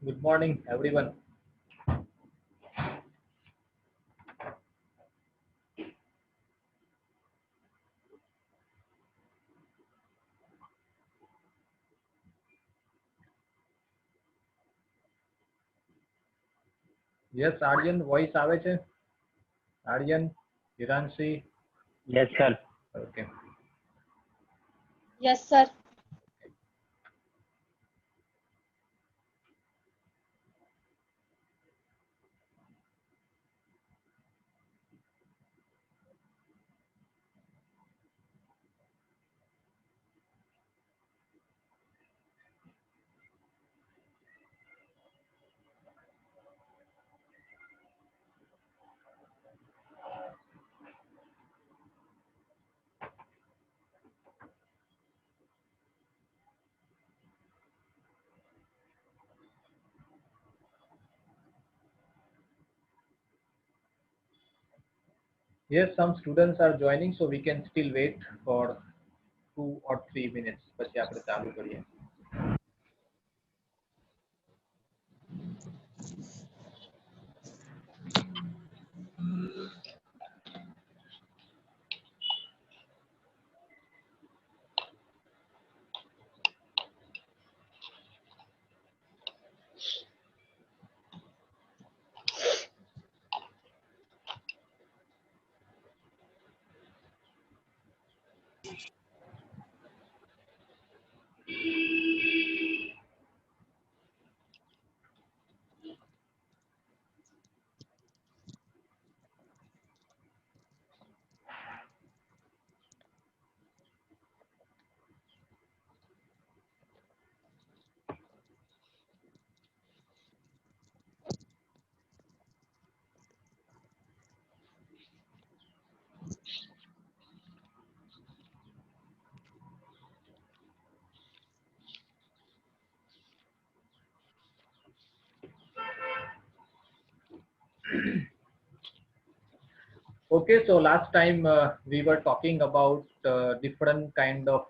Good morning, everyone. Yes, Aryan, voice આવે છે? Aryan, Hiranshi. Yes, sir. Okay. Yes, sir. Yes, some students are joining, so we can still wait for 2 or 3 minutes. પછી આપણે ચાલુ કરીએ. Okay, so last time we were talking about different kind of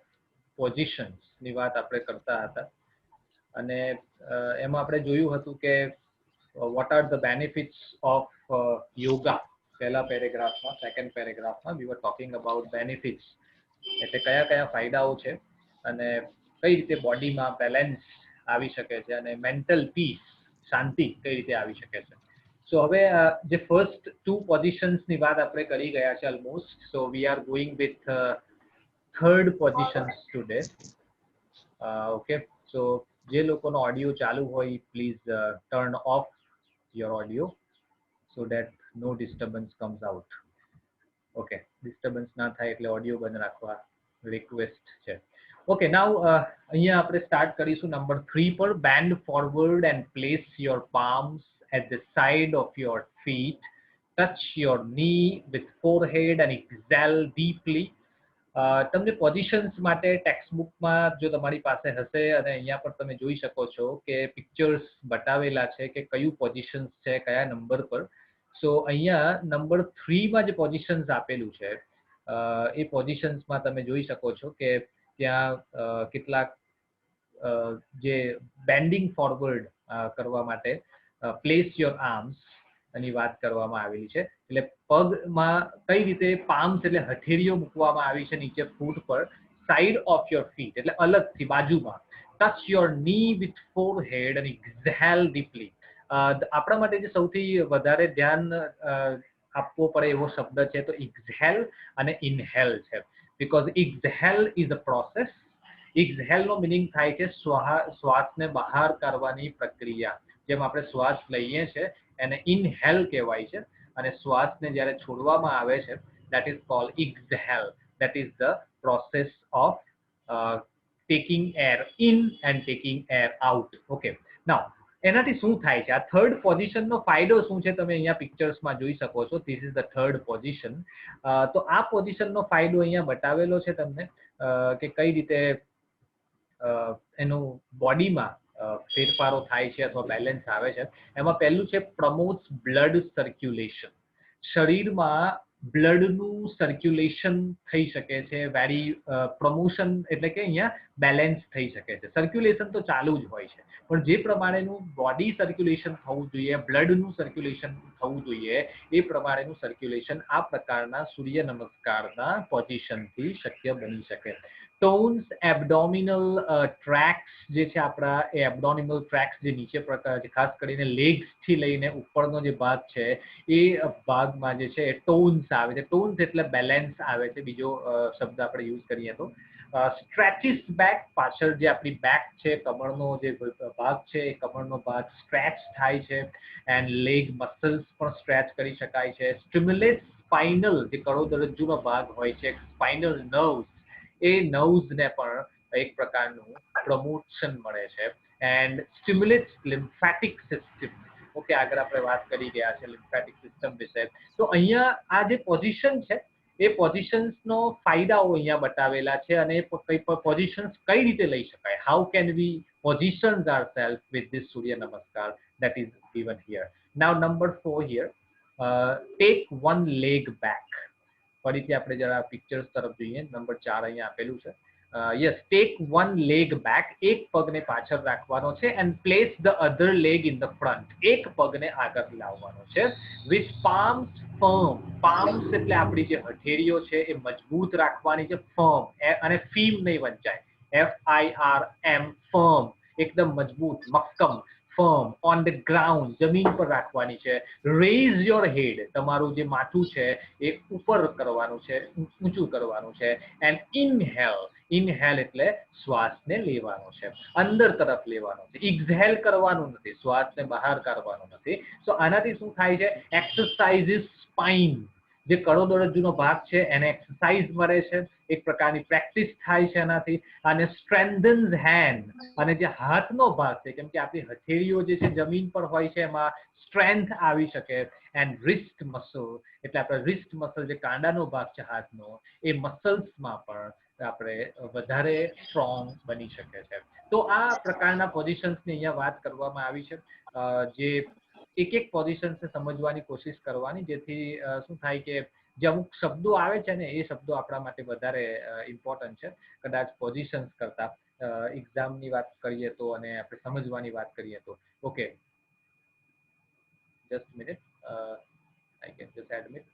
positions ની વાત આપણે કરતા હતા અને એમાં આપણે જોયું હતું કે what are the benefits of yoga. પહેલા પેરેગ્રાફમાં, second પેરેગ્રાફમાં we were talking about benefits. એટલે કયા કયા ફાયદાઓ છે અને કઈ રીતે બોડીમાં બેલેન્સ આવી શકે છે અને મેન્ટલ પીસ, શાંતિ કઈ રીતે આવી શકે છે. સો હવે જે ફર્સ્ટ 2 પોઝિશન્સની વાત આપણે કરી ગયા છે almost. So we are going with third positions today. Okay, so જે લોકોનો ઓડિયો ચાલુ હોય please turn off your audio so that no disturbance comes out. Okay, disturbance ના થાય એટલે ઓડિયો બંધ રાખવા રિક્વેસ્ટ છે. ઓકે, નાઉ અહીંયા આપણે સ્ટાર્ટ કરીશું નંબર 3 પર. Band forward and place your palms at the side of your feet. Touch your knee with forehead and exhale deeply. તમને પોઝિશન્સ માટે ટેક્સ્ટ બુકમાં જો તમારી પાસે હશે અને અહીંયા પર તમે જોઈ શકો છો કે પિક્ચર્સ બતાવેલા છે કે કયું પોઝિશન્સ છે કયા નંબર પર. સો અહીંયા નંબર 3માં જે પોઝિશન્સ આપેલું છે એ પોઝિશન્સમાં તમે જોઈ શકો છો કે ત્યાં કેટલાક જે બેન્ડિંગ ફોરવર્ડ કરવા માટે પ્લેસ યોર આર્મ્સ ની વાત કરવામાં આવેલી છે. એટલે પગમાં કઈ રીતે પામ્સ એટલે હથેળીઓ મૂકવામાં આવી છે નીચે ફૂટ પર, સાઈડ ઓફ યોર ફીટ એટલે અલગથી બાજુમાં. ટચ યોર ની વિથ ફોરહેડ અને એક્ઝહેલ ડીપલી. આપણા માટે જે સૌથી વધારે ધ્યાન આપવો પડે એવો શબ્દ છે તો એક્ઝહેલ અને ઇનહેલ છે. Because exhale is a process. Exhale નો મિનિંગ થાય છે શ્વાસને બહાર કાઢવાની પ્રક્રિયા. જેમ આપણે શ્વાસ લઈએ છે એને ઇનહેલ કહેવાય છે અને શ્વાસને જ્યારે છોડવામાં આવે છે that is called exhale. That is the process of taking air in and taking air out. Okay, now એનાથી શું થાય છે? આ થર્ડ પોઝિશનનો ફાયદો શું છે તમે અહીંયા પિક્ચર્સમાં જોઈ શકો છો. This is the third position. તો આ પોઝિશનનો ફાયદો અહીંયા બતાવેલો છે તમને કે કઈ રીતે એનું બોડીમાં ફેરફારો થાય છે અથવા બેલેન્સ આવે છે. એમાં પહેલું છે પ્રમોટ્સ બ્લડ સર્ક્યુલેશન. શરીરમાં બ્લડનું સર્ક્યુલેશન થઈ શકે છે, વેરી પ્રમોશન એટલે કે અહીંયા બેલેન્સ થઈ શકે છે. સર્ક્યુલેશન તો ચાલુ જ હોય છે, પણ જે પ્રમાણેનું બોડી સર્ક્યુલેશન થવું જોઈએ, બ્લડનું સર્ક્યુલેશન થવું જોઈએ, એ પ્રમાણેનું સર્ક્યુલેશન આ પ્રકારના સૂર્ય નમસ્કારના પોઝિશનથી શક્ય બની શકે. ટોન્સ એબડોમિનલ ટ્રેક્સ જે છે આપણા, એ એબડોમિનલ ટ્રેક્સ જે નીચે પ્રકાર છે, ખાસ કરીને લેગ્સ થી લઈને ઉપરનો જે ભાગ છે એ ભાગમાં જે છે એ ટોન્સ આવે છે. ટોન્સ એટલે બેલેન્સ આવે છે, બીજો શબ્દ આપણે યુઝ કરીએ તો. સ્ટ્રેચિસ બેક, પાછળ જે આપણી બેક છે, કમરનો જે ભાગ છે એ કમરનો ભાગ સ્ટ્રેચ થાય છે, એન્ડ લેગ મસલ્સ પણ સ્ટ્રેચ કરી શકાય છે. સ્ટિમ્યુલેટ સ્પાઇનલ, જે કરોડરજ્જુનો ભાગ હોય છે, સ્પાઇનલ નર્વ્સ, એ નર્વ્સને પણ એક પ્રકારનું પ્રમોશન મળે છે. And stimulates lymphatic system. Okay, આગળ આપણે વાત કરી ગયા છે લિમ્ફેટિક સિસ્ટમ વિશે. તો અહીંયા આ જે પોઝિશન છે એ પોઝિશન્સનો ફાયદાઓ અહીંયા બતાવેલા છે, અને કઈ પોઝિશન્સ કઈ રીતે લઈ શકાય, how can we positions ourselves with this Surya Namaskar, that is given here. Now number 4 here, take one leg back. ફરીથી આપણે જરા પિક્ચર્સ તરફ જોઈએ. નંબર 4 અહીંયા આપેલું છે. Yes, take one leg back, એક પગને પાછળ રાખવાનો છે, and place the other leg in the front, એક પગને આગળ લાવવાનો છે, વિથ પામ્સ ફર્મ. પામ્સ એટલે આપણી જે હથેળીઓ છે એ મજબૂત રાખવાની છે, ફર્મ, અને ફીમ નહીં વંચાય, FIRM, ફર્મ, એકદમ મજબૂત, મક્કમ, ફર્મ, ઓન ધ ગ્રાઉન્ડ, જમીન પર રાખવાની છે. રેઝ યોર હેડ, તમારું જે માથું છે એ ઉપર કરવાનું છે, ઊંચું કરવાનું છે. એન્ડ ઇનહેલ, ઇનહેલ એટલે શ્વાસને લેવાનો છે, અંદર તરફ લેવાનો છે. એક્ઝહેલ કરવાનું નથી, શ્વાસને બહાર કાઢવાનો નથી. તો આનાથી શું થાય છે, એક્સરસાઇઝ સ્પાઇન, જે કરોડરજ્જુનો ભાગ છે એને એક્સરસાઇઝ મળે છે, એક પ્રકારની પ્રેક્ટિસ થાય છે એનાથી. અને સ્ટ્રેન્થન્સ હેન્ડ, અને જે હાથનો ભાગ છે, કેમ કે આપણી હથેળીઓ જે છે જમીન પર હોય છે, એમાં સ્ટ્રેન્થ આવી શકે. એન્ડ રિસ્ટ મસલ, એટલે આપણે રિસ્ટ મસલ, જે કાંડાનો ભાગ છે હાથનો, એ મસલ્સમાં પણ આપણે વધારે સ્ટ્રોંગ બની શકે છે. તો આ પ્રકારના પોઝિશન્સની અહીંયા વાત કરવામાં આવી છે, જે એક એક પોઝિશન્સને સમજવાની કોશિશ કરવાની, જેથી શું થાય કે જે અમુક શબ્દો આવે છે ને એ શબ્દો આપણા માટે વધારે ઇમ્પોર્ટન્ટ છે કદાચ પોઝિશન્સ કરતા. એક્ઝામની વાત કરીએ તો અને આપણે સમજવાની વાત કરીએ તો. Okay, just minute, I can just admit.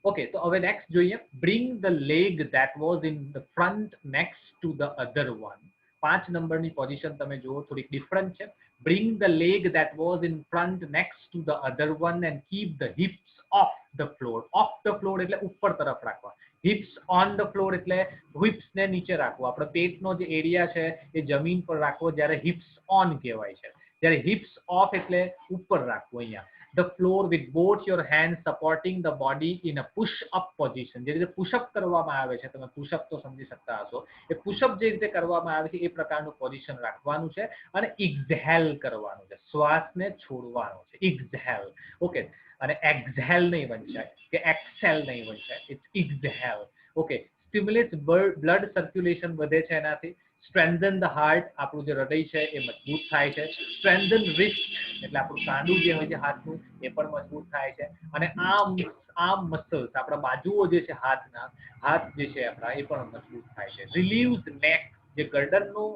Okay, તો હવે નેક્સ્ટ જોઈએ. Bring the leg that was in the front next to the other one. 5 નંબરની પોઝિશન તમે જુઓ, થોડીક ડિફરન્ટ છે. Bring the leg that was in front next to the other one and keep the hips off the floor. Off the floor એટલે ઉપર તરફ રાખવા. Hips on the floor એટલે હિપ્સને નીચે રાખવો. આપણો પેટનો જે એરિયા છે એ જમીન પર રાખવો, જ્યારે હિપ્સ ઓન કહેવાય છે. જ્યારે હિપ્સ ઓફ એટલે ઉપર રાખવું. અહીંયા the floor with both your hands supporting the body in a push up position. જે રીતે પુશઅપ કરવામાં આવે છે, તમે પુશઅપ તો સમજી શકતા હશો, એ પુશઅપ જે રીતે કરવામાં આવે છે એ પ્રકારનું પોઝિશન રાખવાનું છે. અને એક્ઝહેલ કરવાનું છે, શ્વાસને છોડવાનો છે, એક્ઝહેલ. ઓકે, અને એક્ઝહેલ નહીં વંચાય કે એક્સેલ નહીં વંચાય, it's exhale. Okay, stimulate blood circulation વધે છે એનાથી. સ્ટ્રેન્થન ધ હાર્ટ, આપણું જે હૃદય છે એ મજબૂત થાય છે. સ્ટ્રેન્થન રિસ્ટ, એટલે આપણું કાંડું જે હોય છે હાથનું એ પણ મજબૂત થાય છે. અને આર્મ મસલ્સ, આપણા બાજુઓ જે છે હાથના, હાથ જે છે આપણા એ પણ મજબૂત થાય છે. રિલીવ્સ નેક, જે ગરદનનો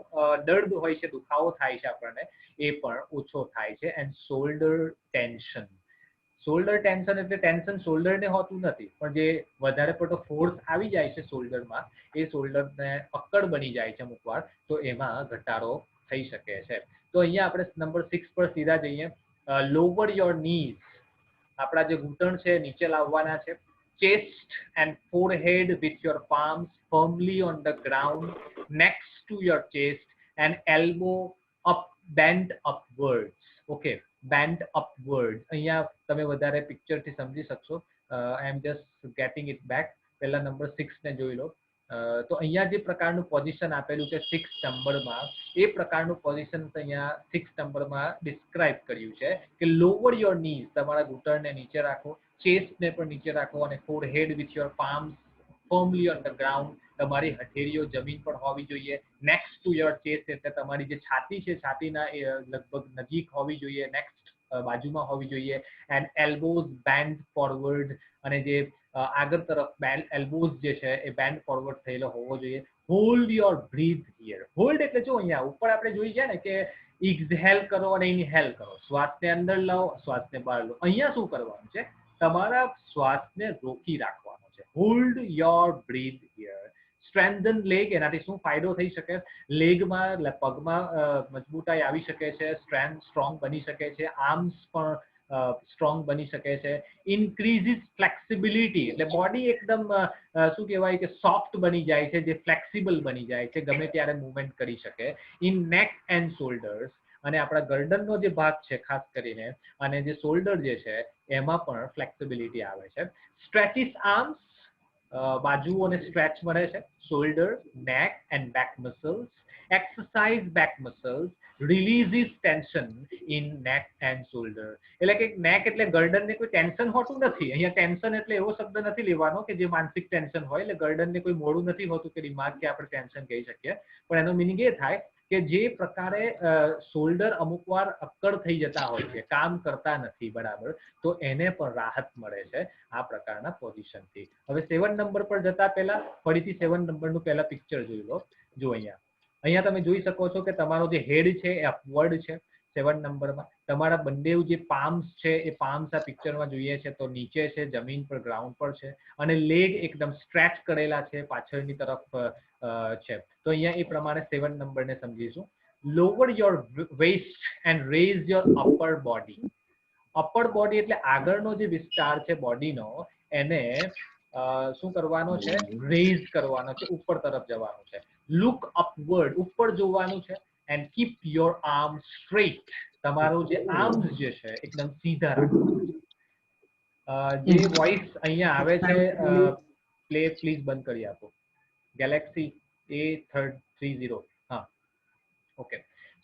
દર્દ હોય છે, દુખાવો થાય છે આપણને, એ પણ ઓછો થાય છે. And shoulder tension. Shoulder tension એટલે ટેન્શન શોલ્ડરને હોતું નથી, પણ જે વધારે પડતો ફોર્સ આવી જાય છે શોલ્ડરમાં, એ શોલ્ડરને અક્કડ બની જાય છે અમુક વાર, તો એમાં ઘટાડો થઈ શકે છે. તો અહીંયા આપણે નંબર 6 પર સીધા જઈએ. લોવર યોર નીઝ, આપણા જે ઘૂંટણ છે નીચે લાવવાના છે. Chest and forehead with your palms firmly on the ground next to your chest and elbow up, bent upwards. Okay, bent upward, અહીંયા તમે વધારે પિક્ચરથી સમજી શકશો. I am just getting it back. પહેલા નંબર 6 ને જોઈ લો. તો અહીંયા જે પ્રકારનું પોઝિશન આપેલું છે 6 નંબરમાં, એ પ્રકારનું પોઝિશન અહીંયા 6 નંબરમાં ડિસ્ક્રાઇબ કર્યું છે કે લોવર યોર નીઝ, તમારા ઘૂંટણને નીચે રાખો, ચેસ્ટને પણ નીચે રાખો, અને forehead with your palms firmly on the ground, તમારી હથેળીઓ જમીન પર હોવી જોઈએ. નેક્સ્ટ ટુ યોર ચેસ્ટ એટલે તમારી જે છાતી છે છાતીના લગભગ નજીક હોવી જોઈએ, નેક્સ્ટ બાજુમાં હોવી જોઈએ. એન્ડ એલ્બોઝ બેન્ડ ફોરવર્ડ, અને જે આગળ તરફ બેન્ડ એલ્બોઝ જે છે એ બેન્ડ ફોરવર્ડ થયેલો હોવો જોઈએ. Hold your breath here. Hold એટલે જો અહીંયા ઉપર આપણે જોઈ છે ને કે એક્ઝહેલ કરો અને ઇનહેલ કરો, શ્વાસને અંદર લાવો, શ્વાસને બહાર લો. અહીંયા શું કરવાનું છે, તમારા શ્વાસને રોકી રાખવાનો છે. Hold your breath here. Strengthen leg, એનાથી શું ફાયદો થઈ શકે, લેગમાં પગમાં મજબૂતાઈ આવી શકે છે, સ્ટ્રોંગ બની શકે છે, આર્મ્સ પણ સ્ટ્રોંગ બની શકે છે. ઇન્ક્રીઝિસ ફ્લેક્સિબિલિટી, એટલે બોડી એકદમ શું કહેવાય કે સોફ્ટ બની જાય છે, જે ફ્લેક્સિબલ બની જાય છે, ગમે ત્યારે મૂવમેન્ટ કરી શકે. ઇન નેક એન્ડ શોલ્ડર્સ, અને આપણા ગરદનનો જે ભાગ છે ખાસ કરીને અને જે શોલ્ડર જે છે એમાં પણ ફ્લેક્સિબિલિટી આવે છે. સ્ટ્રેચિસ આર્મ્સ, બાજુઓને સ્ટ્રેચ મળે છે. શોલ્ડર, નેક and back muscles. Exercise back muscles, રિલીઝિસ tension in નેક એન્ડ શોલ્ડર. એટલે કે નેક એટલે ગરદનને કોઈ ટેન્શન હોતું નથી. અહીંયા ટેન્શન એટલે એવો શબ્દ નથી લેવાનો કે જે માનસિક ટેન્શન હોય, એટલે ગરદનને કોઈ મોડું નથી હોતું કે દિમાગ કે આપણે ટેન્શન કહી શકીએ, પણ એનો મિનિંગ એ થાય કે જે પ્રકારે શોલ્ડર અમુક વાર અક્કડ થઈ જતા હોય છે, કામ કરતા નથી બરાબર, તો એને પણ રાહત મળે છે આ પ્રકારના પોઝિશનથી. હવે 7 નંબર પર જતા પહેલા ફરીથી 7 નંબરનું પહેલા પિક્ચર જોઈ લો. જો અહીંયા તમે જોઈ શકો છો કે તમારો જે હેડ છે એ અપવર્ડ છે. 7 નંબરમાં તમારા બંને જે પામ્સ છે એ પામ્સ આ પિક્ચરમાં જોઈએ છે તો નીચે છે, જમીન પર, ગ્રાઉન્ડ પર છે, અને લેગ એકદમ સ્ટ્રેચ કરેલા છે, પાછળની તરફ છે. તો અહીંયા એ પ્રમાણે 7 નંબરને સમજીશું. Lower your waist and raise your upper body. Upper body એટલે આગળનો જે વિસ્તાર છે બોડીનો, એને શું કરવાનો છે, રેઝ કરવાનો છે, ઉપર તરફ જવાનું છે. લુક અપવર્ડ, ઉપર જોવાનું છે. And keep your arm straight, તમારું જે આર્મ્સ જે છે એકદમ સીધા રાખવાના છે. જે વોઇસ અહીંયા આવે છે પ્લે પ્લીઝ બંધ કરી આપો. ગેલેક્સી A30, હા, okay.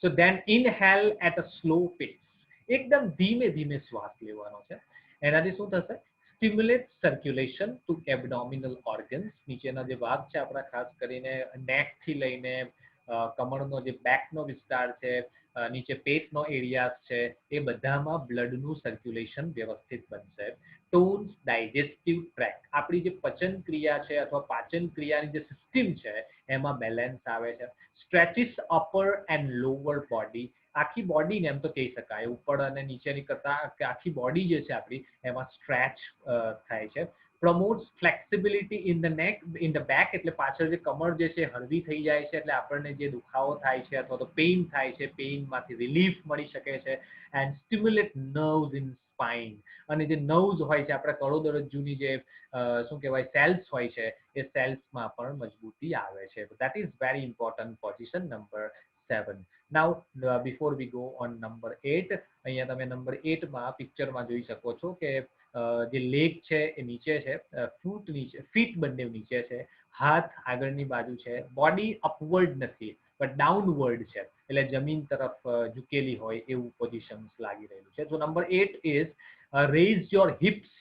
So then inhale at a slow pace, એકદમ ધીમે ધીમે શ્વાસ લેવાનો છે. એનાથી શું થશે, stimulate circulation to abdominal organs. નીચેના જે ભાગ છે આપણા, ખાસ કરીને નેક થી લઈને કમરનો જે બેકનો વિસ્તાર છે, નીચે પેટનો એરિયા છે, એ બધામાં બ્લડનું સર્ક્યુલેશન વ્યવસ્થિત બનશે. ટોન્સ ડાયજેસ્ટિવ ટ્રેક, આપણી જે પચન ક્રિયા છે અથવા પાચન ક્રિયાની જે સિસ્ટમ છે એમાં બેલેન્સ આવે છે. સ્ટ્રેચિસ અપર એન્ડ લોઅર બોડી, આખી બોડીને એમ તો કહી શકાય, ઉપર અને નીચેની કરતા આખી બોડી જે છે આપણી એમાં સ્ટ્રેચ થાય છે. પ્રમોટ્સ ફ્લેક્સિબિલિટી ઇન ધ નેક, ઇન ધ બેક, એટલે પાછળ જે કમર જે છે હળવી થઈ જાય છે, એટલે આપણને જે દુખાવો થાય છે અથવા તો પેઇન થાય છે, પેઇનમાંથી રિલીફ મળી શકે છે. And stimulate nerves in spine, અને જે નર્વ્સ હોય છે આપણા કરોડરજ્જુની જે શું કહેવાય સેલ્સ હોય છે એ સેલ્સમાં પણ મજબૂતી આવે છે. That is very important position number 7. Now before we go on number 8, અહીંયા તમે નંબર 8માં પિક્ચરમાં જોઈ શકો છો કે જે લેગ છે એ નીચે છે, ફૂટ નીચે, ફીટ બંને નીચે છે, હાથ આગળની બાજુ છે, બોડી અપવર્ડ નથી પણ ડાઉનવર્ડ છે, એટલે જમીન તરફ ઝૂકેલી હોય એવું પોઝિશન લાગી રહ્યું છે. તો number 8 is raise your hips,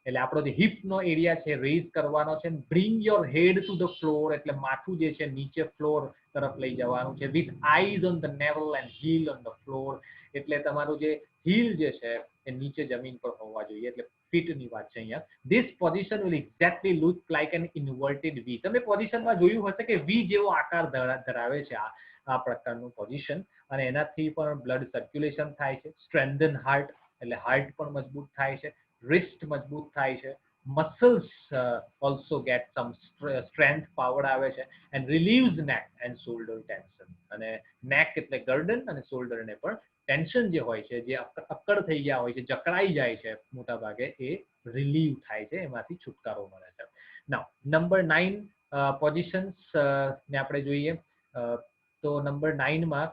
એટલે આપણો જે હિપનો એરિયા છે રેઝ કરવાનો છે. Bring your head to the floor, એટલે માથું જે છે નીચે ફ્લોર તરફ લઈ જવાનું છે. With eyes on the navel and heel on the floor, એટલે તમારું જે હીલ જે છે એ નીચે જમીન પર હોવા જોઈએ, એટલે ફીટની વાત છે અહીંયા. This position will exactly look like an inverted V. તમે પોઝિશનમાં જોયું હશે કે વી જેવો આકાર ધરાવે છે આ પ્રકારનું પોઝિશન, અને એનાથી પણ બ્લડ સર્ક્યુલેશન થાય છે. સ્ટ્રેન્થન હાર્ટ, એટલે હાર્ટ પણ મજબૂત થાય છે. રિસ્ટ મજબૂત થાય છે. મસલ્સ ઓલ્સો ગેટ સમ સ્ટ્રેન્થ, પાવર આવે છે. એન્ડ રિલીવ્સ નેક એન્ડ શોલ્ડર ટેન્શન, અને નેક એટલે ગરદન અને શોલ્ડરને પણ ટેન્શન જે હોય છે, જે અક્કડ થઈ ગયા હોય છે, જકડાઈ જાય છે મોટા ભાગે, એ રિલીવ થાય છે, એમાંથી છુટકારો મળે છે. નાઉ નંબર 9 પોઝિશન્સ ને આપણે જોઈએ તો નંબર 9માં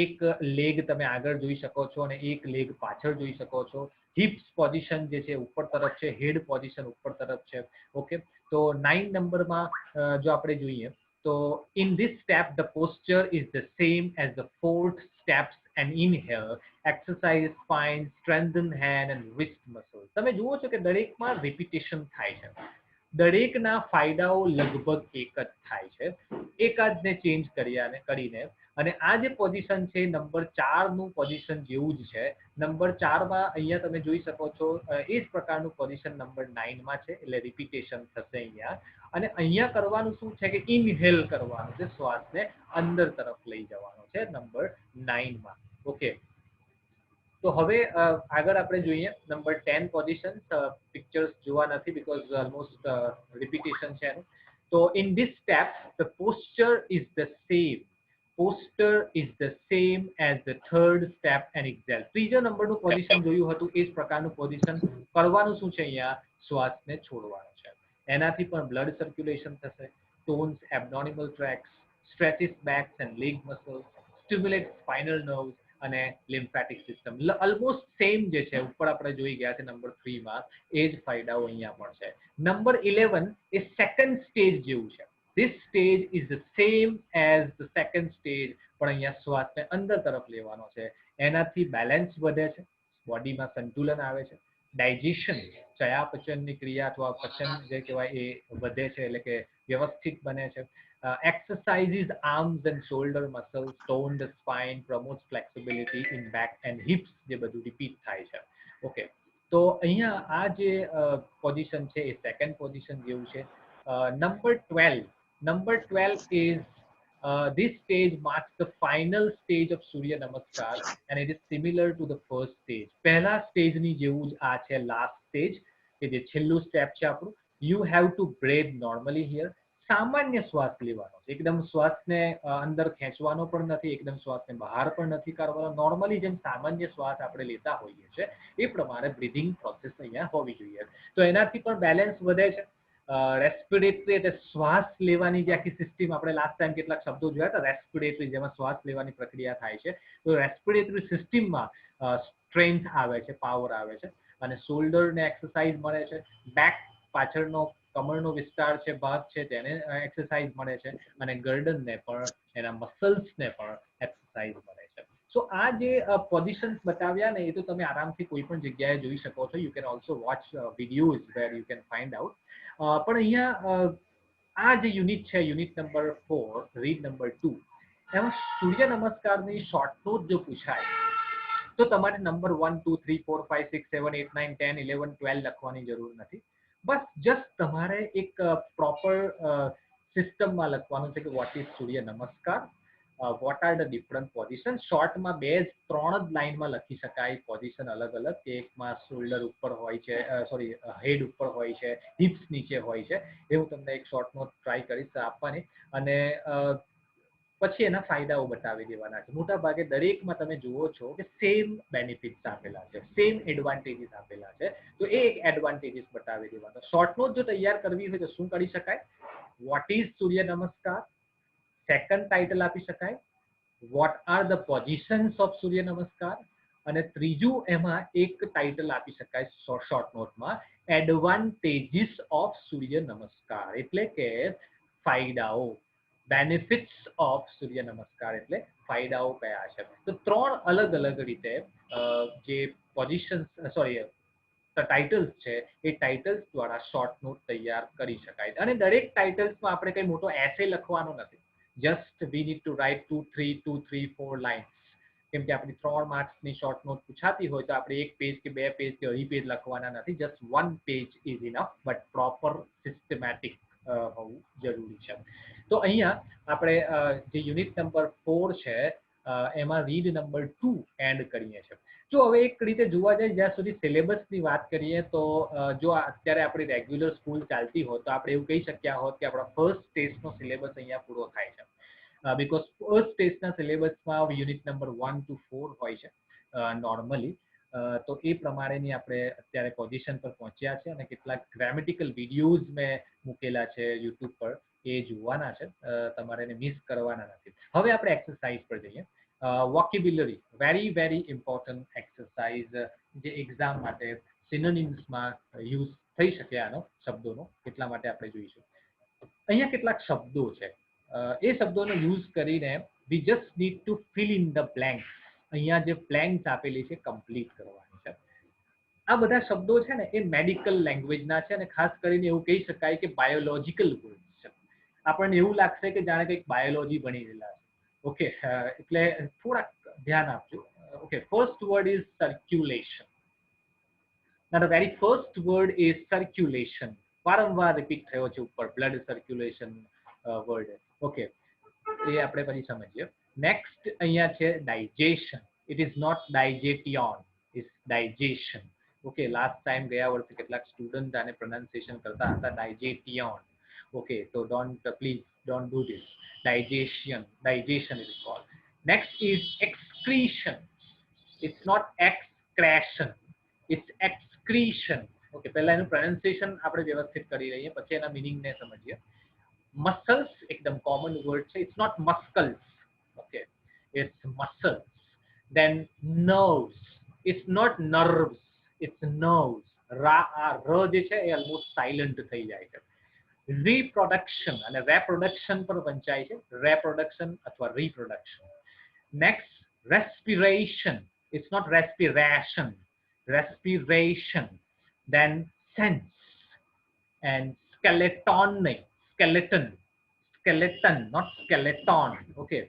એક લેગ તમે આગળ જોઈ શકો છો અને એક લેગ પાછળ જોઈ શકો છો. હિપ્સ પોઝિશન જે છે ઉપર તરફ છે, હેડ પોઝિશન ઉપર તરફ છે. ઓકે, તો 9 નંબરમાં જો આપણે જોઈએ તો in this step the posture is the same as the fourth steps and inhale, exercise spine, strengthen hand and wrist muscle. તમે જુઓ છો કે દરેકમાં રિપીટેશન થાય છે, દરેકના ફાયદાઓ લગભગ એક જ થાય છે, એકાદને ચેન્જ કરીને, અને આ જે પોઝિશન છે નંબર 4 નું પોઝિશન જેવું જ છે. નંબર 4 માં અહીંયા તમે જોઈ શકો છો એ જ પ્રકારનું પોઝિશન નંબર 9 માં છે, એટલે રિપીટેશન થશે અહીંયા. અને અહીંયા કરવાનું શું છે કે ઇનહેલ કરવાનું છે, શ્વાસને અંદર તરફ લઈ જવાનો છે નંબર 9 માં. ઓકે, તો હવે આગળ આપણે જોઈએ નંબર 10 પોઝિશન. પિક્ચર્સ જોવા નથી બીકોઝ ઓલમોસ્ટ રિપીટેશન છે એનું. તો in this step the posture is the same. Posture is the same as the third step and exhale. ત્રીજો નંબરનું પોઝિશન જોયું હતું એ જ પ્રકારનું પોઝિશન. કરવાનું શું છે અહીંયા? શ્વાસને છોડવાનો છે. એનાથી પણ બ્લડ સર્ક્યુલેશન થશે, tones abdominal tracts, stretches backs and leg muscles, stimulate spinal nerves અને લિમ્ફેટિક સિસ્ટમ. ઓલમોસ્ટ સેમ જે છે ઉપર આપણે જોઈ ગયા છે નંબર 3 માં, એ જ ફાયદાઓ અહીંયા પણ છે. નંબર 11 એ સેકન્ડ સ્ટેજ જેવું છે. This stage is the same as the second stage, પણ અહીંયા શ્વાસને અંદર તરફ લેવાનો છે. એનાથી બેલેન્સ વધે છે, બોડીમાં સંતુલન આવે છે, ડાયજેશન ચયાપચયની ક્રિયા અથવા પચન જે કહેવાય એ વધે છે, એટલે કે વ્યવસ્થિત બને છે. Exercises arms and shoulder muscles, toned spine, promotes flexibility in back and hips, જે બધું રિપીટ થાય છે. ઓકે, તો અહીંયા આ જે પોઝિશન છે એ સેકન્ડ પોઝિશન જેવું છે. Number 12 is this stage marks the final stage of Surya Namaskar and it is similar to the first stage. પહેલા સ્ટેજની જેવું જ આ છે લાસ્ટ સ્ટેજ, કે જે છેલ્લું સ્ટેપ છે આપણું. You have to breathe normally here. સામાન્ય શ્વાસ લેવાનો છે, એકદમ શ્વાસને અંદર ખેંચવાનો પણ નથી, એકદમ શ્વાસને બહાર પણ નથી કાઢવાનો. નોર્મલી જેમ સામાન્ય શ્વાસ આપણે લેતા હોઈએ છીએ એ પ્રમાણે બ્રીધિંગ પ્રોસેસ અહીંયા હોવી જોઈએ. તો એનાથી પણ બેલેન્સ વધે છે. રેસ્પિરેટરી એટલે શ્વાસ લેવાની જે આખી સિસ્ટમ, આપણે લાસ્ટ ટાઈમ કેટલાક શબ્દો જોયા હતા રેસ્પિરેટરી, જેમાં શ્વાસ લેવાની પ્રક્રિયા થાય છે. તો રેસ્પિરેટરી સિસ્ટમમાં સ્ટ્રેન્થ આવે છે, પાવર આવે છે, અને શોલ્ડરને એક્સરસાઇઝ મળે છે. બેક પાછળનો કમરનો વિસ્તાર છે, ભાગ છે, તેને એક્સરસાઇઝ મળે છે, અને ગર્ડનને પણ, એના મસલ્સને પણ એક્સરસાઇઝ મળે છે. સો આ જે પોઝિશન્સ બતાવ્યા ને એ તો તમે આરામથી કોઈ પણ જગ્યાએ જોઈ શકો છો. You can also watch videos where you can find out. પણ અહીંયા આ જે યુનિટ છે, યુનિટ નંબર 4, રીડ નંબર 2, એમાં સૂર્ય નમસ્કારની શોર્ટ નોટ જો પૂછાય તો તમારે નંબર 1 2 3 4 5 6 7 8 9 10 11 12 લખવાની જરૂર નથી. બસ જસ્ટ તમારે એક પ્રોપર સિસ્ટમમાં લખવાનું છે કે vote is Surya Namaskar, what are the different position. શોર્ટમાં 2 3 જ લાઇનમાં લખી શકાય પોઝિશન અલગ અલગ, કે એકમાં શોલ્ડર ઉપર હોય છે, સોરી હેડ ઉપર હોય છે, હિપ્સ નીચે હોય છે. એ હું તમને એક શોર્ટ નોટ ટ્રાય કરીશ આપવાની, અને પછી એના ફાયદાઓ બતાવી દેવાના છે. મોટા ભાગે દરેકમાં તમે જુઓ છો કે સેમ બેનિફિટ્સ આપેલા છે, સેમ એડવાન્ટેજીસ આપેલા છે. તો એ એક એડવાન્ટેજીસ બતાવી દેવાના. શોર્ટ નોટ જો તૈયાર કરવી હોય તો શું કરી શકાય? વોટ ઇઝ સૂર્ય નમસ્કાર, સેકન્ડ ટાઇટલ આપી શકાય what are the positions of Surya Namaskar, અને ત્રીજું એમાં એક ટાઇટલ આપી શકાય શોર્ટ નોટમાં, એડવાન્ટેજીસ ઓફ સૂર્ય નમસ્કાર, એટલે કે ફાયદાઓ, બેનિફિટ્સ ઓફ સૂર્ય નમસ્કાર, એટલે ફાયદાઓ કયા છે. તો 3 અલગ અલગ રીતે જે પોઝિશન્સ, સોરી ટાઇટલ્સ છે એ ટાઇટલ્સ દ્વારા શોર્ટ નોટ તૈયાર કરી શકાય. અને દરેક ટાઇટલ્સમાં આપણે કઈ મોટો એસે લખવાનો નથી. Just we need to write 2 3 4 lines. કેમ કે આપણી 3 માર્ક્સની શોર્ટ નોટ પૂછાતી હોય તો આપણે 1 પેજ કે 2 પેજ કે 2 પેજ લખવાના નથી. Just 1 page is enough, but proper systematic હોવું જરૂરી છે. તો અહીંયા આપણે જે યુનિટ નંબર 4 છે એમાં રીડ નંબર 2 એન્ડ કરીએ છીએ. જો હવે એક રીતે જોવા જાય, જ્યાં સુધી સિલેબસની વાત કરીએ તો જો અત્યારે આપણી રેગ્યુલર સ્કૂલ ચાલતી હોત તો આપણે એવું કહી શક્યા હોત કે આપણા ફર્સ્ટ ટેસ્ટનો સિલેબસ અહીંયા પૂરો થાય છે. બીકોઝ ફર્સ્ટ ટેસ્ટના સિલેબસમાં યુનિટ નંબર 1 to 4 હોય છે નોર્મલી. તો એ પ્રમાણેની આપણે અત્યારે પોઝિશન પર પહોંચ્યા છે, અને કેટલાક ગ્રામેટિકલ વિડીયોઝ મેં મૂકેલા છે યુટ્યુબ પર, એ જોવાના છે, તમારે એને મિસ કરવાના નથી. હવે આપણે એક્સરસાઇઝ પર જઈએ. Vocabulary, very very important exercise, જે એક્ઝામ માટે સિનોનિમ્સમાં યુઝ થઈ શકે આનો શબ્દોનો, એટલા માટે આપણે જોઈશું. અહીંયા કેટલાક શબ્દો છે, એ શબ્દોનો યુઝ કરીને we just need to fill in the blanks. અહીંયા જે બ્લેન્ક્સ આપેલી છે કમ્પ્લીટ કરવાની છે. આ બધા શબ્દો છે ને એ મેડિકલ લેંગ્વેજના છે, અને ખાસ કરીને એવું કહી શકાય કે બાયોલોજિકલ વર્ડ્સ છે. આપણને એવું લાગશે કે જાણે કંઈક બાયોલોજી ભણી રહેલા છે, ઓકે, એટલે થોડાક ધ્યાન આપજો. Okay, first word is circulation. Now the very first word is circulation. વારંવાર રિપીટ થયો છે ઉપર બ્લડ સર્ક્યુલેશન વર્ડ. ઓકે, એ આપણે પછી સમજીએ. નેક્સ્ટ અહીંયા છે digestion. It is not digestion, it's digestion. Okay, last time ગયા વર્ષે કેટલાક સ્ટુડન્ટ આને પ્રોનાઉન્સિએશન કરતા હતા ડાયજેટિયોન. ઓકે, તો please don't do this. Digestion is called. Next is excretion. It's not excretion, it's excretion. Okay, પહેલા એનું પ્રોનાઉન્સિએશન આપણે વ્યવસ્થિત કરી લઈએ, પછી એના મિનિંગને સમજીએ. Muscles એકદમ કોમન વર્ડ છે. It's not muscles. Okay, it's muscles. Then nerves. It's not nerves, it's nerves. ર જે છે એ ઓલમોસ્ટ સાયલન્ટ થઈ જાય છે. રિપ્રોડક્શન અને રેપ્રોડક્શન પર વંચાય છે, રેપ્રોડક્શન અથવા reproduction. Next respiration. It's not respiration, respiration. Then sense. And skeleton, not skeleton. Okay,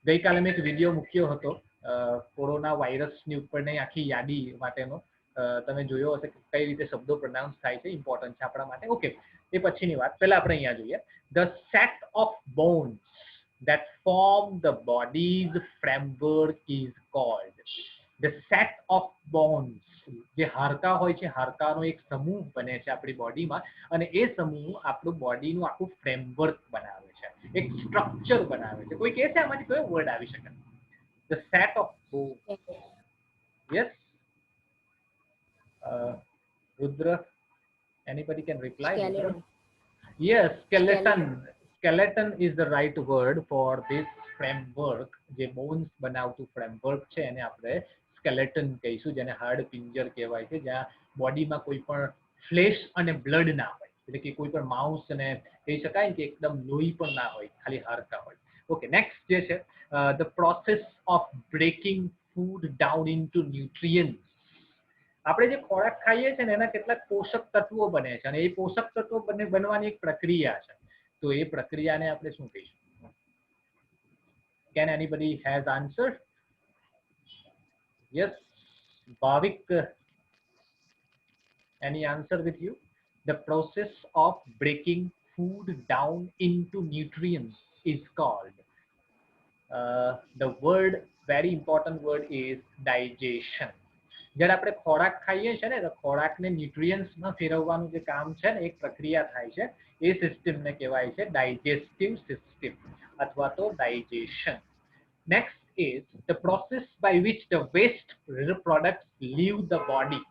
ગઈકાલે મેં એક વિડીયો મૂક્યો હતો કોરોના વાયરસની ઉપરની આખી યાદી માટેનો. તમે જોયો હશે કે કઈ રીતે શબ્દો પ્રોનાઉન્સ થાય છે, ઇમ્પોર્ટન્ટ છે આપણા માટે. ઓકે, એ પછીની વાત. પહેલા આપણે અહીંયા જોઈએ. The set of bones that form the body's framework is called. The set of bones, જે હાડકા હોય છે, હાડકાનો એક સમૂહ બને છે આપણી બોડીમાં, અને એ સમૂહ આપણું બોડીનું આખું ફ્રેમવર્ક બનાવે છે, એક સ્ટ્રક્ચર બનાવે છે. કોઈ કહે છે આમાંથી કયો વર્ડ આવી શકે? The set of bones. Yes, Rudra, anybody can reply? Skeleton. Yes, skeleton. Skeleton is the right word for this framework. જે બોન્સ બનાવતું ફ્રેમવર્ક છે એને આપણે સ્કેલેટન કહીશું, જેને હાડ પિંજર કહેવાય છે, જ્યાં બોડીમાં કોઈ પણ ફ્લેશ અને બ્લડ ના હોય. એટલે કે કોઈ પણ માઉસ અને કહી શકાય કે એકદમ લોહી પણ ના હોય, ખાલી હાડકા હોય. ઓકે, નેક્સ્ટ જે છે the process of breaking food down into nutrients. આપણે જે ખોરાક ખાઈએ છીએ ને એના કેટલાક પોષક તત્વો બને છે, અને એ પોષક તત્વો બનવાની એક પ્રક્રિયા છે. તો એ પ્રક્રિયાને આપણે શું કહીશું? Can anybody has answer? Yes, Bhavik, any answer with you? The process of breaking food down into nutrients is called. The word, very important word is digestion. જ્યારે આપણે ખોરાક ખાઈએ છીએ ને, તો ખોરાકને ન્યુટ્રિયન્ટ્સમાં ફેરવવાનું જે કામ છે ને, એક પ્રક્રિયા થાય છે, એ સિસ્ટમને કહેવાય છે ડાયજેસ્ટિવ સિસ્ટમ અથવા તો digestion. Next is the process by which the waste products leave the body.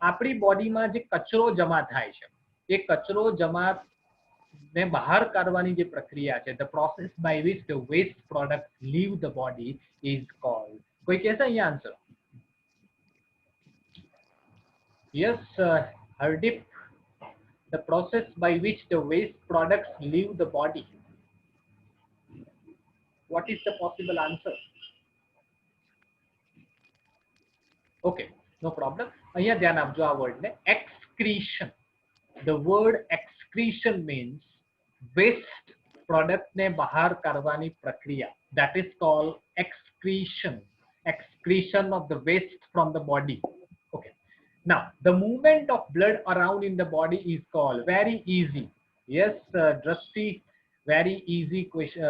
આપણી બોડીમાં જે કચરો જમા થાય છે, એ કચરો જમાને બહાર કાઢવાની જે પ્રક્રિયા છે, the process by which the waste products leave the body is called. કોઈ કહેશે અહીંયા answer? Yes, Hardeep, the process by which the waste products leave the body. What is the possible answer? Okay, no problem. અહીંયા ધ્યાન આપજો આ વર્ડને. Excretion. The word excretion means waste product ને બહાર કાઢવાની પ્રક્રિયા. That is called excretion. Excretion of the waste from the body. Okay. Now, the movement of blood around in the body is called, very easy. Yes, Drusty, very easy question,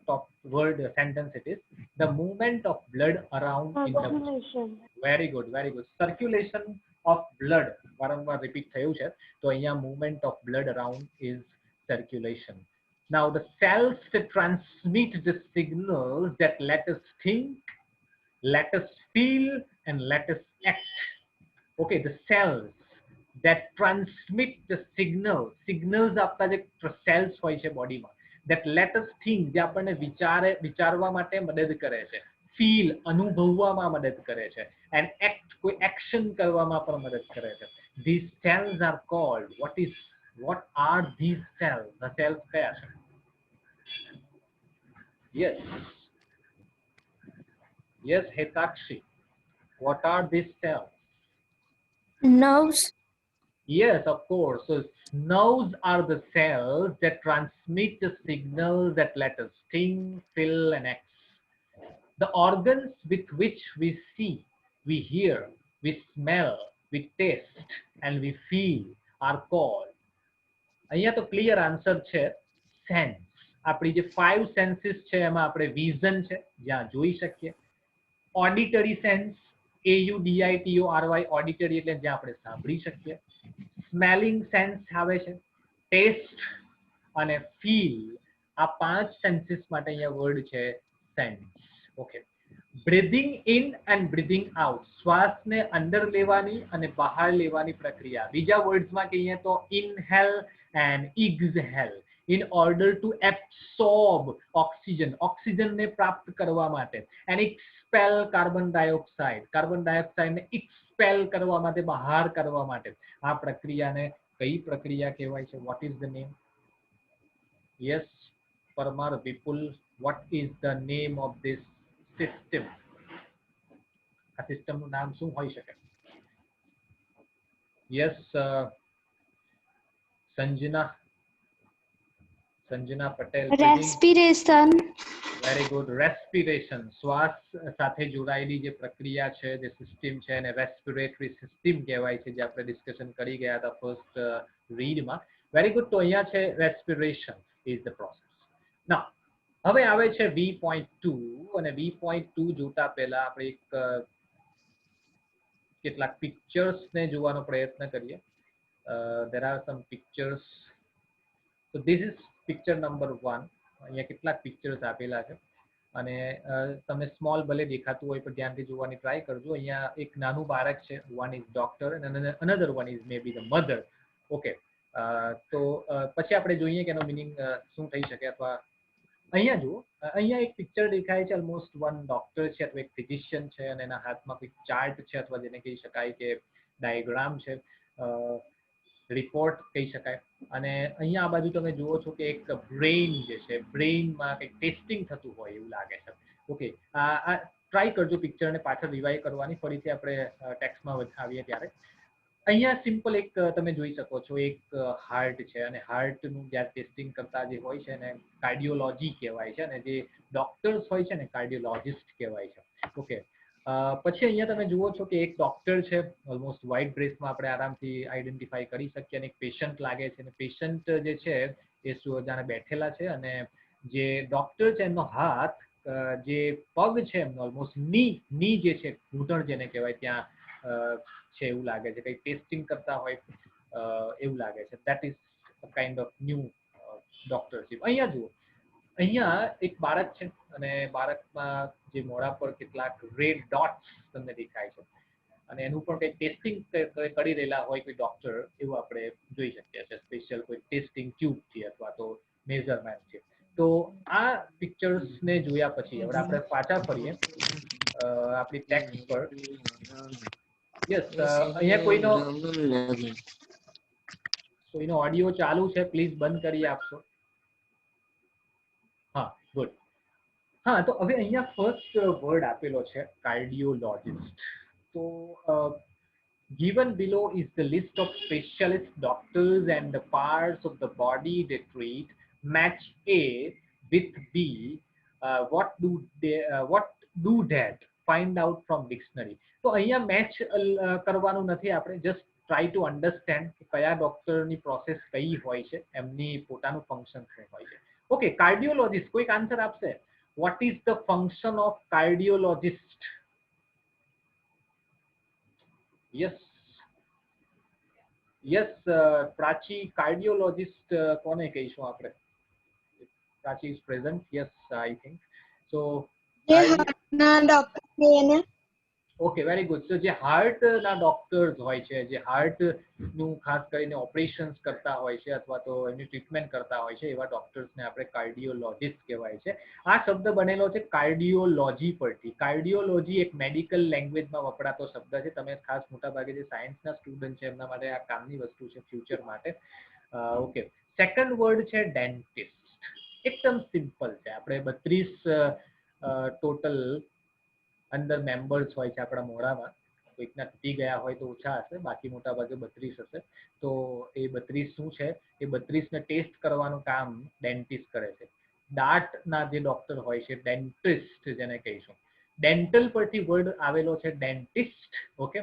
top word sentence it is. The movement of blood around in the body. Very good, very good. Circulation of blood. વારંવાર repeat થયું છે, તો અહીંયા movement of blood around is circulation. Now, the cells transmit the signals that let us think, let us feel, and let us act. Okay, the cells that transmit the signals આપતા જે cells હોય છે બોડીમાં, that let us think, જે આપણને વિચારવા માટે મદદ કરે છે, feel, અનુભવવામાં મદદ કરે છે, and act, કોઈ action કરવામાં પણ મદદ કરે છે. These cells are called, what are these cells? The cells કયા છે? Yes, yes, Hetakshi, what are these cells? Nerves. Yes, of course. So nerves are the cells that transmit the signals that let us think, feel, and act. The organs with which we see, we hear, we smell, we taste, and we feel are called. અહીંયા તો clear answer છે sense. આપણી જે 5 senses છે એમાં આપણે vision છે જ્યાં જોઈ શકીએ, ઓડિટરી સેન્સ, AUDITORY, ઓડિટરી એટલે જ્યાં આપણે સાંભળી શકીએ, સ્મેલિંગ સેન્સ આવે છે, ટેસ્ટ અને ફીલ, આ 5 સેન્સીસ માટે અહીંયા વર્ડ છે sense. Okay. Breathing in and breathing out, શ્વાસને અંદર લેવાની અને બહાર લેવાની પ્રક્રિયા. બીજા વર્ડ્સમાં કહીએ તો inhale and exhale, in order to absorb oxygen, ઓક્સિજનને પ્રાપ્ત કરવા માટે, and expel carbon dioxide, carbon ડાયોક્સાઇડને expel કરવા માટે, બહાર કરવા માટે. આ પ્રક્રિયાને કઈ પ્રક્રિયા કહેવાય છે? what is the name? yes, Parmar, Vipul, what is the name of this system? આ સિસ્ટમનું નામ શું હોઈ શકે? Yes, Sanjana Patel. Respiration. Very good. Respiration, શ્વાસ સાથે જોડાયેલી જે પ્રક્રિયા છે, જે સિસ્ટમ છે, એને રેસ્પિરેટરી સિસ્ટમ કહેવાય છે, જે આપણે ડિસ્કશન કરી ગયા હતા ફર્સ્ટ રીડમાં. Very good. તો અહીંયા છે રેસ્પિરેશન ઇઝ ધ પ્રોસેસ. ના, હવે આવે છે V.2, અને V.2 જોતા પહેલા આપણે એક કેટલાક પિક્ચર્સને જોવાનો પ્રયત્ન કરીએ. there are some pictures. so this is picture number 1. અહીંયા કેટલાક પિક્ચર્સ આપેલા છે અને તમને સ્મોલ ભલે દેખાતું હોય પણ ધ્યાનથી જોવાની ટ્રાય કરજો. અહીંયા એક નાનું બાળક છે, one is doctor and another one is maybe the mother. Okay. તો પછી આપણે જોઈએ કે એનો મિનિંગ શું થઈ શકે. અથવા અહીંયા જુઓ, અહીંયા એક પિક્ચર દેખાય છે, ઓલમોસ્ટ વન ડોક્ટર છે અથવા એક ફિઝિશિયન છે અને એના હાથમાં કોઈ ચાર્ટ છે અથવા જેને કહી શકાય કે ડાયાગ્રામ છે, રિપોર્ટ કહી શકાય. અને અહીંયા આ બાજુ તમે જુઓ છો કે એક બ્રેઇન જે છે, બ્રેઇનમાં કંઈક ટેસ્ટિંગ થતું હોય એવું લાગે છે. ઓકે. આ ટ્રાય કરજો પિક્ચરને પાછળ રિવાઇવ કરવાની, ફરીથી આપણે ટેક્સ્ટમાં આવીએ ત્યારે. અહીંયા સિમ્પલ એક તમે જોઈ શકો છો, એક હાર્ટ છે અને હાર્ટનું જ્યારે ટેસ્ટિંગ કરતા જે હોય છે ને કાર્ડિયોલોજી કહેવાય છે, અને જે ડોક્ટર્સ હોય છે ને કાર્ડિયોલોજિસ્ટ કહેવાય છે. ઓકે. પછી અહીંયા તમે જુઓ છો કે એક ડોક્ટર છે, ઓલમોસ્ટ વ્હાઇટ ડ્રેસમાં આપણે આરામથી આઈડેન્ટિફાઈ કરી શકીએ, અને એક પેશન્ટ લાગે છે. અને પેશન્ટ જે છે એ જાણે બેઠેલા છે, અને જે ડોક્ટર છે એમનો હાથ, જે પગ છે એમનો, ઓલમોસ્ટ ની જે છે, ઘૂંટણ જેને કહેવાય, ત્યાં છે એવું લાગે છે, કંઈક ટેસ્ટિંગ કરતા હોય એવું લાગે છે. That is kind of new doctorship. અહીંયા જુઓ, અહીંયા એક બાળક છે અને બાળકમાં જે મોઢા પર કેટલાક રેડ ડોટ્સ તમને દેખાય છે, અને એનું પણ કંઈક ટેસ્ટિંગ કરી રહેલા હોય કોઈ ડોક્ટર એવું આપણે જોઈ શકીએ છીએ, સ્પેશિયલ કોઈ ટેસ્ટિંગ ટ્યુબથી અથવા તો મેઝરમેન્ટથી. તો આ પિક્ચર્સને જોયા પછી હવે આપણે પાછા ફરીએ આપણી ટેક્સ્ટ પર. યસ, અહીંયા કોઈનો ઓડિયો ચાલુ છે, પ્લીઝ બંધ કરી આપશો. હા, ગુડ. હા, તો હવે અહીંયા ફર્સ્ટ વર્ડ આપેલો છે કાર્ડિયોલોજિસ્ટ. તો given below is the list of specialist doctors and the parts of the body they treat. Match A with B. What do that? Find out from dictionary. તો અહીંયા match કરવાનું નથી, આપણે just try to understand કે કયા ડોક્ટરની process કઈ હોય છે, એમની પોતાનું ફંક્શન શું હોય છે. ઓકે. કાર્ડિયોલોજિસ્ટ, કોઈક આન્સર આપશે? What is the function of cardiologist? yes, Prachi, cardiologist કોને કહીશું આપણે? પ્રાચી is present. yes, I think so. Okay, very good. તો જે હાર્ટના ડોક્ટર્સ હોય છે, જે હાર્ટનું ખાસ કરીને ઓપરેશન્સ કરતા હોય છે અથવા તો એની ટ્રીટમેન્ટ કરતા હોય છે, એવા ડોક્ટર્સને આપણે કાર્ડિયોલોજિસ્ટ કહેવાય છે. આ શબ્દ બનેલો છે કાર્ડિયોલોજી પરથી. કાર્ડિયોલોજી એક મેડિકલ લેંગ્વેજમાં વપરાતો શબ્દ છે. તમે ખાસ મોટાભાગે જે સાયન્સના સ્ટુડન્ટ છે એમના માટે આ કામની વસ્તુ છે ફ્યુચર માટે. ઓકે. સેકન્ડ વર્ડ છે ડેન્ટિસ્ટ. એકદમ સિમ્પલ છે. આપણે 32 ટોટલ અંદર મેમ્બર્સ હોય છે આપણા મોઢામાં, કોઈકના તૂટી ગયા હોય તો ઓછા હશે, બાકી મોટા ભાગે 32 હશે. તો એ 32 શું છે, એ 32ને ટેસ્ટ કરવાનું કામ ડેન્ટિસ્ટ કરે છે. દાંતના જે ડોક્ટર હોય છે, ડેન્ટિસ્ટ જેને કહીશું. ડેન્ટલ પરથી વર્ડ આવેલો છે ડેન્ટિસ્ટ. ઓકે,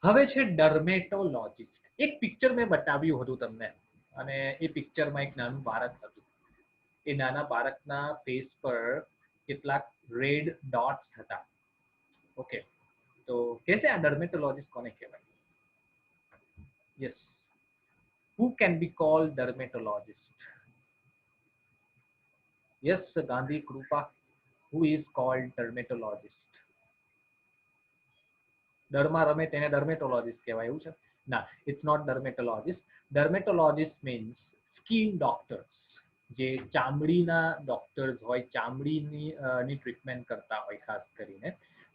હવે છે ડર્મેટોલોજિસ્ટ. એક પિક્ચર મેં બતાવ્યું હતું તમને, અને એ પિક્ચરમાં એક નાનું બાળક હતું. એ નાના બાળકના ફેસ પર કેટલાક રેડ ડોટ્સ હતા. ઓકે, તો કે છે આ ડર્મેટોલોજિસ્ટ કોને કહેવાય? Yes, who can be called dermatologist? Yes, Gandhi Krupa, who is called dermatologist? ડરમાં રમે તેને ડર્મેટોલોજિસ્ટ કહેવાય એવું છે? ના, it's not dermatologist. Dermatologist means skin doctors, જે ચામડીના ડોક્ટર્સ હોય, ચામડીની ટ્રીટમેન્ટ કરતા હોય ખાસ કરીને,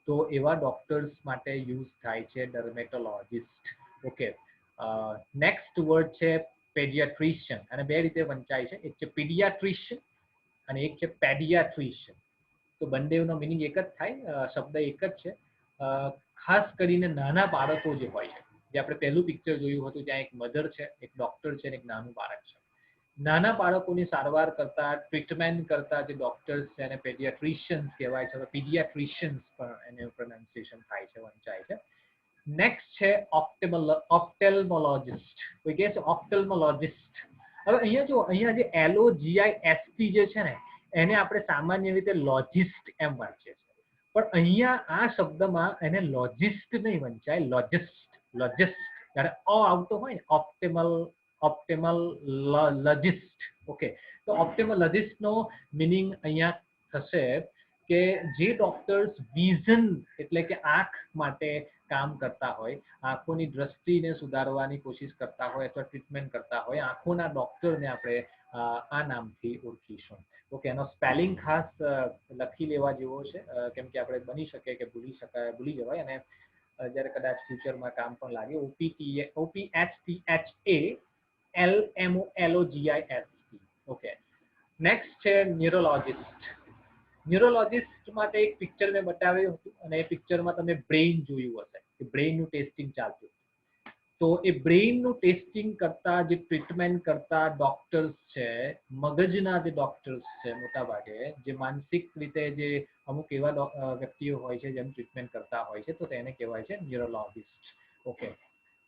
તો એવા ડોક્ટર્સ માટે યુઝ થાય છે ડર્મેટોલોજિસ્ટ. ઓકે, નેક્સ્ટ વર્ડ છે પેડિયાટ્રિશિયન, અને બે રીતે વંચાય છે, એક છે પીડિયાટ્રિશિયન અને એક છે પેડિયાટ્રિશિયન. તો બંનેનો મિનિંગ એક જ થાય, શબ્દ એક જ છે. ખાસ કરીને નાના બાળકો જે હોય છે, જે આપણે પહેલું પિક્ચર જોયું હતું, ત્યાં એક મધર છે, એક ડોક્ટર છે અને એક નાનું બાળક છે. નાના બાળકોની સારવાર કરતા, ટ્રીટમેન્ટ કરતા જે ડોક્ટર્સ છે એને પેડિયાટ્રિશિયન્સ કહેવાય છે. પીડિયાટ્રિશિયન્સ પણ એનું પ્રોનાઉન્સિએશન થાય છે, વંચાય છે. નેક્સ્ટ છે ઓપ્ટેલ્મોલોજિસ્ટ. કોઈ કહે છે ઓપ્ટેલ્મોલોજિસ્ટ. હવે અહીંયા જો, અહીંયા જે LOGIST જે છે ને, એને આપણે સામાન્ય રીતે લોજિસ્ટ એમ વાંચીએ છીએ, પણ અહીંયા આ શબ્દમાં એને લોજિસ્ટ નહીં વંચાય, લોજિસ્ટ. લોજિસ્ટ જ્યારે આવતો હોય ને, ઓપ્ટેમોલોજિસ્ટ. ઓકે, તો ઓપ્ટેમોલોજિસ્ટ નો મિનિંગ અહીંયા થશે કે જે ડોક્ટર્સ વિઝન એટલે કે આંખ માટે કામ કરતા હોય, આંખોની દ્રષ્ટિને સુધારવાની કોશિશ કરતા હોય અથવા ટ્રીટમેન્ટ કરતા હોય, આંખોના ડોક્ટરને આપણે આ નામથી ઓળખીશું. ઓકે, એનો સ્પેલિંગ ખાસ લખી લેવા જેવો છે, કેમ કે આપણે બની શકે કે ભૂલી જવાય, અને જ્યારે કદાચ ફ્યુચરમાં કામ પણ લાગે. OPTHALMOLOGIST. ઓકે, નેક્સ્ટ છે ન્યુરોલોજિસ્ટ. ન્યુરોલોજિસ્ટ માટે એક પિક્ચર મેં બતાવ્યું હતું, અને એ પિક્ચરમાં તમે બ્રેઇન જોયું હશે કે બ્રેઇનનું ટેસ્ટિંગ ચાલતું. તો એ બ્રેઇનનું ટેસ્ટિંગ કરતા, જે ટ્રીટમેન્ટ કરતા ડોક્ટર્સ છે, મગજના જે ડોક્ટર્સ છે મોટા ભાગે, જે માનસિક રીતે જે અમુક એવા વ્યક્તિઓ હોય છે જેમ ટ્રીટમેન્ટ કરતા હોય છે, તો તેને કહેવાય છે ન્યુરોલોજિસ્ટ. ઓકે,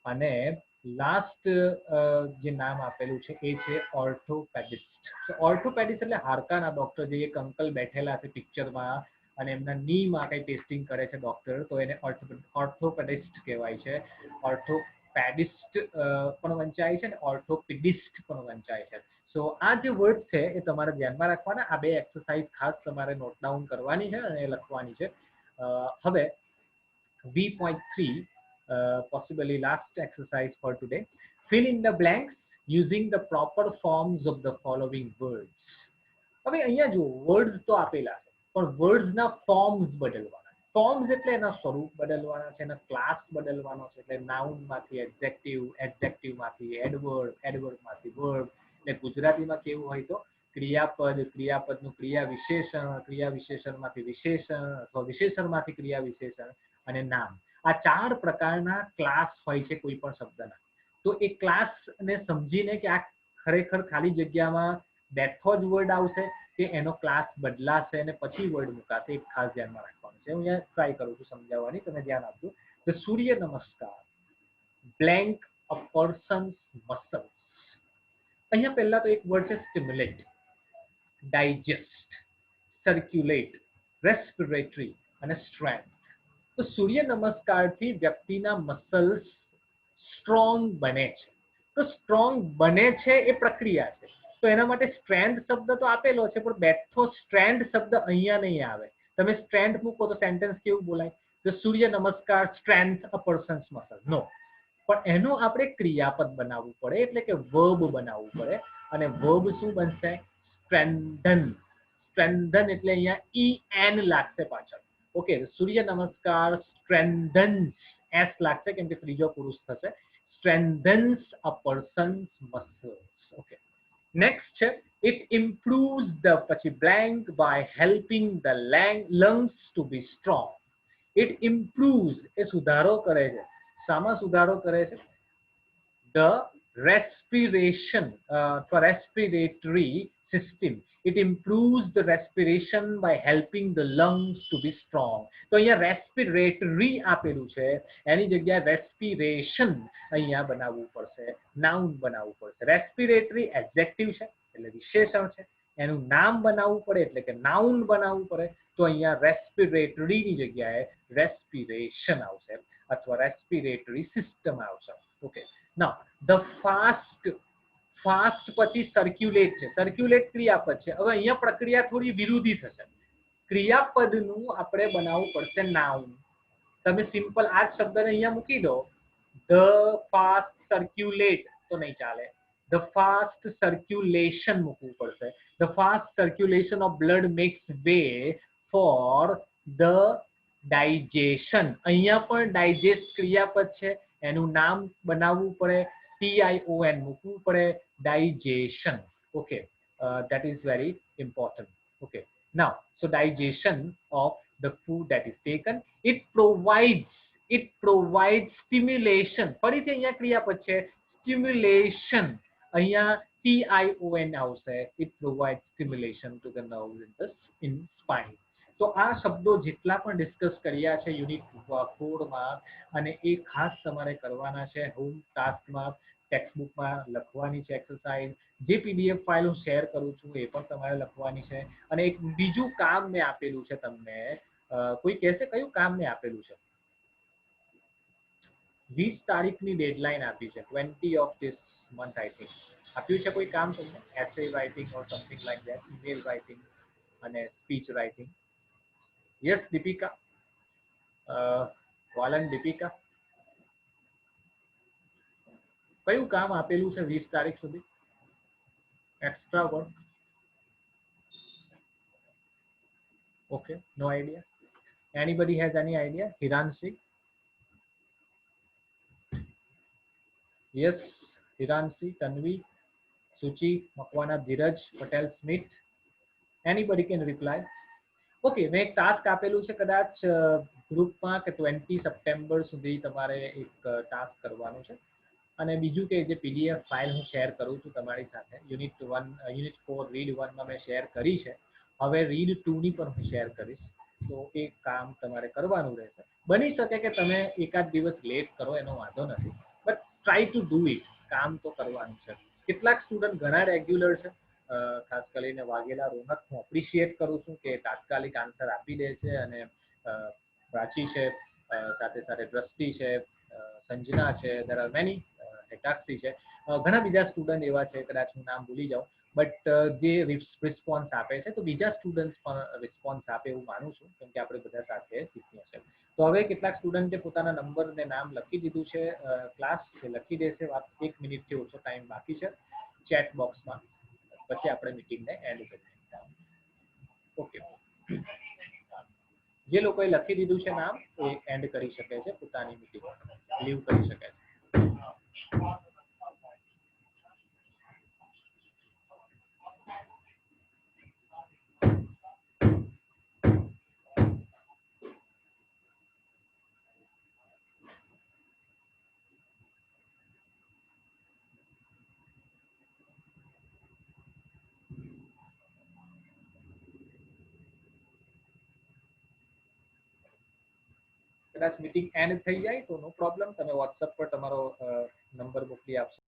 અને લાસ્ટ જે નામ આપેલું છે એ છે ઓર્થોપેડિસ્ટ. ઓર્થોપેડિસ્ટ એટલે હાડકાના ડોક્ટર, જે એક અંકલ બેઠેલા છે પિક્ચરમાં અને એમના નીમાં કઈ ટેસ્ટિંગ કરે છે ડોક્ટર, તો એને ઓર્થોપેડિસ્ટ કહેવાય છે. ઓર્થોપેડિસ્ટ પણ વંચાય છે ને ઓર્થોપેડિસ્ટ પણ વંચાય છે. સો આ જે વર્ડ છે એ તમારે ધ્યાનમાં રાખવાના. આ બે એક્સરસાઇઝ ખાસ તમારે નોટ ડાઉન કરવાની છે અને લખવાની છે. હવે V.3, possibly last exercise for today. Fill in the blanks using the proper forms of the following words. હવે અહીંયા જો વર્ડ્સ તો આપેલા છે, પણ વર્ડ્સના ફોર્મ્સ બદલવાના. ફોર્મ્સ એટલે એના સ્વરૂપ બદલવાના છે, એના ક્લાસ બદલવાનો છે. એટલે નાઉનમાંથી એડજેક્ટિવ, એડજેક્ટિવમાંથી એડવર્બ, એડવર્બમાંથી વર્બ. એટલે ગુજરાતીમાં કેવું હોય તો ક્રિયાપદ, ક્રિયાપદનું ક્રિયા વિશેષણ, ક્રિયા વિશેષણમાંથી વિશેષણ અથવા વિશેષણમાંથી ક્રિયા વિશેષણ અને નામ. આ 4 પ્રકારના ક્લાસ હોય છે કોઈ પણ શબ્દના. તો એ ક્લાસને સમજીને કે આ ખરેખર ખાલી જગ્યામાં બેઠો જ વર્ડ આવશે કે એનો ક્લાસ બદલાશે અને પછી વર્ડ મુકાશે, એ ખાસ ધ્યાનમાં રાખવાનું છે. હું અહીંયા ટ્રાય કરું છું સમજાવવાની, તમે ધ્યાન આપજો. તો સૂર્ય નમસ્કાર, બ્લેન્ક અ પર્સન્સ મસલ્સ. અહીંયા પહેલા તો એક વર્ડ છે સ્ટિમ્યુલેટ, ડાયજેસ્ટ, સર્ક્યુલેટ, રેસ્પિરેટરી અને સ્ટ્રેન્થ. તો સૂર્ય નમસ્કારથી વ્યક્તિના મસલ્સ સ્ટ્રોંગ બને છે. તો સ્ટ્રોંગ બને છે એ પ્રક્રિયા છે. તો એના માટે સ્ટ્રેન્થ શબ્દ તો આપેલો છે, પણ બેઠો સ્ટ્રેન્થ શબ્દ અહીંયા નહીં આવે. તમે સ્ટ્રેન્થ મૂકો તો સેન્ટેન્સ કેવું બોલાય? તો સૂર્ય નમસ્કાર સ્ટ્રેન્થ અ પર્સન્સ મસલ. નો, પણ એનું આપણે ક્રિયાપદ બનાવવું પડે, એટલે કે વર્બ બનાવવું પડે. અને વર્બ શું બનશે? સ્ટ્રેન્થન. સ્ટ્રેન્થન એટલે અહીંયા EN લાગશે પાછળ. ઓકે, સૂર્ય નમસ્કાર સ્ટ્રેન્થન્સ, S લાગશે કેમ કે ત્રીજો પુરુષ થશે. strengthens a person's muscles. Okay. Next છે it improves the પછી blank by helping the lungs to be strong. It improves એ સુધારો કરે છે. શામાં સુધારો કરે છે? The respiration for respiratory system. It improves the respiration by helping the lungs to be strong. તો અહીંયા respiratory આપેલું છે, એની જગ્યાએ respiration અહીંયા બનાવવું પડશે, નાઉન બનાવવું પડશે. રેસ્પિરેટરી એડજેક્ટિવ છે એટલે વિશેષણ છે, એનું નામ બનાવવું પડે એટલે કે નાઉન બનાવવું પડે. તો અહીંયા રેસ્પિરેટરી ની જગ્યાએ રેસ્પિરેશન આવશે અથવા રેસ્પિરેટરી સિસ્ટમ આવશે. ઓકે, નાઉ ધ ફાસ્ટ પછી સર્ક્યુલેટ છે, સર્ક્યુલેટ ક્રિયાપદ છે. હવે અહીંયા પ્રક્રિયા થોડી વિરુદ્ધી થશે. ક્રિયાપદનું આપણે બનાવવું પડશે નાઉન. તમે સિમ્પલ આ જ શબ્દને અહીંયા મૂકી દો, ધ ફાસ્ટ સર્ક્યુલેટ, તો નહીં ચાલે. ધ ફાસ્ટ સર્ક્યુલેશન મૂકવું પડશે. The fast circulation of blood makes way for the digestion. અહીંયા પણ ડાયજેસ્ટ ક્રિયાપદ છે, એનું નામ બનાવવું પડે, TION મૂકવું પડે, digestion. Okay, that is very important. Okay, now so digestion of the food that is taken, it provides stimulation. ફરીથી અહીંયા ક્રિયાપદ છે stimulation, અહીંયા TION આવશે. It provides stimulation to the nerves in spine. તો આ શબ્દો જેટલા પણ ડિસ્કસ કર્યા છે યુનિટ 4 માં, અને એ ખાસ તમારે કરવાના છે. હોમ ટાસ્કમાં ટેક્સ્ટબુકમાં લખવાની છે એક્સરસાઇઝ. જે PDF ફાઇલ હું શેર કરું છું એ પણ તમારે લખવાની છે. અને એક બીજું કામ મેં આપેલું છે તમને. કોઈ કહેશે કયું કામ મેં આપેલું છે? 20 તારીખની ડેડલાઇન આપી છે, 20 of this month I think. આપ્યું છે કોઈ કામ તમને? Essay writing or something like that, email writing અને સ્પીચ રાઇટિંગ. યસ દીપિકા, વાલન દીપિકા, કયું કામ આપેલું છે 20 તારીખ સુધી? Extra work? Okay, no idea. Anybody has any idea? Hiranshi? Yes, Hiranshi, Tanvi, Suchi Makwana, Dheeraj Patel Smith. Anybody can reply? Okay, મેં એક ટાસ્ક આપેલું છે કદાચ ગ્રુપમાં કે 20 સપ્ટેમ્બર સુધી તમારે એક ટાસ્ક કરવાનું છે. અને બીજું કે જે PDF ફાઇલ હું શેર કરું છું તમારી સાથે, યુનિટ 4 રીડ 1માં મેં શેર કરી છે. હવે રીડ 2 ની પણ હું શેર કરીશ. તો એ કામ તમારે કરવાનું રહેશે. બની શકે કે તમે એકાદ દિવસ લેટ કરો, એનો વાંધો નથી, but try to do it. કામ તો કરવાનું છે. કેટલાક સ્ટુડન્ટ ઘણા રેગ્યુલર છે, ખાસ કરીને વાઘેલા રોનક હું એપ્રિશિએટ કરું છું કે તાત્કાલિક આન્સર આપી દે છે. અને પ્રાચી છે, સાથે સાથે દ્રષ્ટિ છે, સંજના છે, there are many, હેટાક્ષી છે, ઘણા બીજા સ્ટુડન્ટ એવા છે, કદાચ હું નામ ભૂલી જાઉં, બટ જે રિસ્પોન્સ આપે છે, તો બીજા સ્ટુડન્ટ પણ રિસ્પોન્સ આપે એવું માનું છું, કેમ કે આપણે બધા સાથે શીખીએ છીએ. તો હવે કેટલાક સ્ટુડન્ટે પોતાના નંબર ને નામ લખી દીધું છે. ક્લાસ લખી દેશે. 1 મિનિટથી ઓછો ટાઈમ બાકી છે ચેટ બોક્સમાં, પછી આપણે મીટિંગને એન્ડ કરીએ. ઓકે, જે લોકોએ લખી દીધું છે નામ એ એન્ડ કરી શકે છે, પોતાની મીટિંગ લીવ કરી શકે છે. કદાચ મીટિંગ એન્ડ થઈ જાય તો નો પ્રોબ્લેમ, તમે વોટ્સએપ પર તમારો નંબર મોકલી આપશો.